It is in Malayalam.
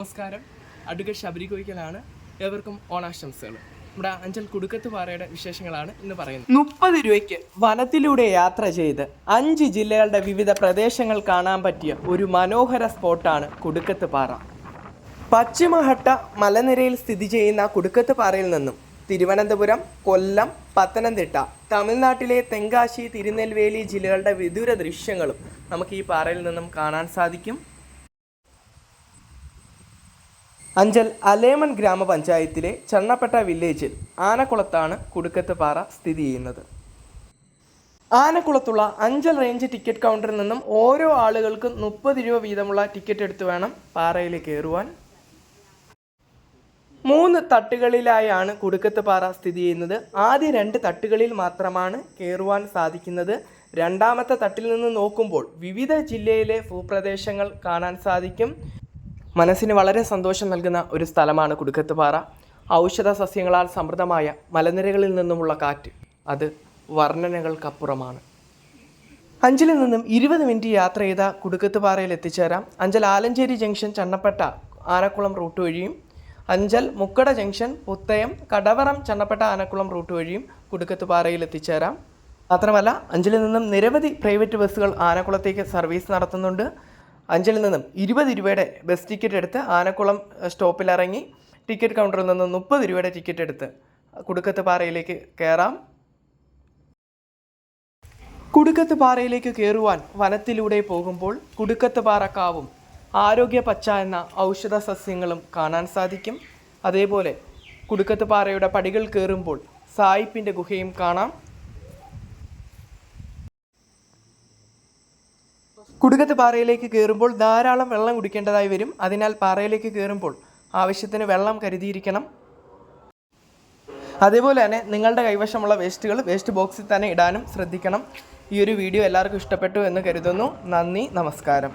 നമസ്കാരം, അഡ്വക്കേറ്റ് ശബരി കോയിക്കലാണ്. ഏവർക്കും ഓണാശംസകൾ. നമ്മുടെ അഞ്ചൽ കുടുക്കത്ത് പാറയുടെ വിശേഷങ്ങളാണ് ഇന്ന് പറയുന്നത്. 30 രൂപയ്ക്ക് വനത്തിലൂടെ യാത്ര ചെയ്ത് 5 ജില്ലകളുടെ വിവിധ പ്രദേശങ്ങൾ കാണാൻ പറ്റിയ ഒരു മനോഹര സ്പോട്ടാണ് കുടുക്കത്ത് പാറ. പശ്ചിമഘട്ട മലനിരയിൽ സ്ഥിതി ചെയ്യുന്ന കുടുക്കത്ത് പാറയിൽ നിന്നും തിരുവനന്തപുരം, കൊല്ലം, പത്തനംതിട്ട, തമിഴ്നാട്ടിലെ തെങ്കാശി, തിരുനെൽവേലി ജില്ലകളുടെ വിദൂര ദൃശ്യങ്ങളും നമുക്ക് ഈ പാറയിൽ നിന്നും കാണാൻ സാധിക്കും. അഞ്ചൽ അലേമൺ ഗ്രാമപഞ്ചായത്തിലെ ചണ്ണപ്പട്ട വില്ലേജിൽ ആനക്കുളത്താണ് കുടുക്കത്ത് പാറ സ്ഥിതി ചെയ്യുന്നത്. ആനക്കുളത്തുള്ള അഞ്ചൽ റേഞ്ച് ടിക്കറ്റ് കൗണ്ടറിൽ നിന്നും ഓരോ ആളുകൾക്കും 30 രൂപ വീതമുള്ള ടിക്കറ്റ് എടുത്ത് വേണം പാറയിലേക്ക് കയറുവാൻ. 3 തട്ടുകളിലായാണ് കുടുക്കത്ത് പാറ സ്ഥിതി ചെയ്യുന്നത്. ആദ്യ 2 തട്ടുകളിൽ മാത്രമാണ് കയറുവാൻ സാധിക്കുന്നത്. രണ്ടാമത്തെ തട്ടിൽ നിന്ന് നോക്കുമ്പോൾ വിവിധ ജില്ലയിലെ ഭൂപ്രദേശങ്ങൾ കാണാൻ സാധിക്കും. മനസ്സിന് വളരെ സന്തോഷം നൽകുന്ന ഒരു സ്ഥലമാണ് കുടുക്കത്ത് പാറ. ഔഷധ സസ്യങ്ങളാൽ സമൃദ്ധമായ മലനിരകളിൽ നിന്നുമുള്ള കാറ്റ് അത് വർണ്ണനകൾക്കപ്പുറമാണ്. അഞ്ചലിൽ നിന്നും 20 മിനിറ്റ് യാത്ര ചെയ്ത കുടുക്കത്ത് പാറയിൽ എത്തിച്ചേരാം. അഞ്ചൽ ആലഞ്ചേരി ജംഗ്ഷൻ, ചണ്ണപ്പട്ട, ആനക്കുളം റൂട്ട് വഴിയും അഞ്ചൽ മുക്കട ജംഗ്ഷൻ, പുത്തയം, കടവറം, ചണ്ണപ്പട്ട, ആനക്കുളം റൂട്ട് വഴിയും കുടുക്കത്ത് പാറയിൽ എത്തിച്ചേരാം. മാത്രമല്ല അഞ്ചലിൽ നിന്നും നിരവധി പ്രൈവറ്റ് ബസ്സുകൾ ആനക്കുളത്തേക്ക് സർവീസ് നടത്തുന്നുണ്ട്. അഞ്ചലിൽ നിന്നും 20 രൂപയുടെ ബസ് ടിക്കറ്റ് എടുത്ത് ആനക്കുളം സ്റ്റോപ്പിലിറങ്ങി ടിക്കറ്റ് കൗണ്ടറിൽ നിന്നും 30 രൂപയുടെ ടിക്കറ്റ് എടുത്ത് കുടുക്കത്ത് പാറയിലേക്ക് കയറാം. കുടുക്കത്ത് പാറയിലേക്ക് കയറുവാൻ വനത്തിലൂടെ പോകുമ്പോൾ കുടുക്കത്ത് പാറക്കാവും ആരോഗ്യ പച്ച എന്ന ഔഷധ സസ്യങ്ങളും കാണാൻ സാധിക്കും. അതേപോലെ കുടുക്കത്ത് പാറയുടെ പടികൾ കയറുമ്പോൾ സായിപ്പിൻ്റെ ഗുഹയും കാണാം. കുടുക്കത്ത് പാറയിലേക്ക് കയറുമ്പോൾ ധാരാളം വെള്ളം കുടിക്കേണ്ടതായി വരും. അതിനാൽ പാറയിലേക്ക് കയറുമ്പോൾ ആവശ്യത്തിന് വെള്ളം കരുതിയിരിക്കണം. അതേപോലെ തന്നെ നിങ്ങളുടെ കൈവശമുള്ള വേസ്റ്റുകൾ വേസ്റ്റ് ബോക്സിൽ തന്നെ ഇടാനും ശ്രദ്ധിക്കണം. ഈ ഒരു വീഡിയോ എല്ലാവർക്കും ഇഷ്ടപ്പെട്ടു എന്ന് കരുതുന്നു. നന്ദി, നമസ്കാരം.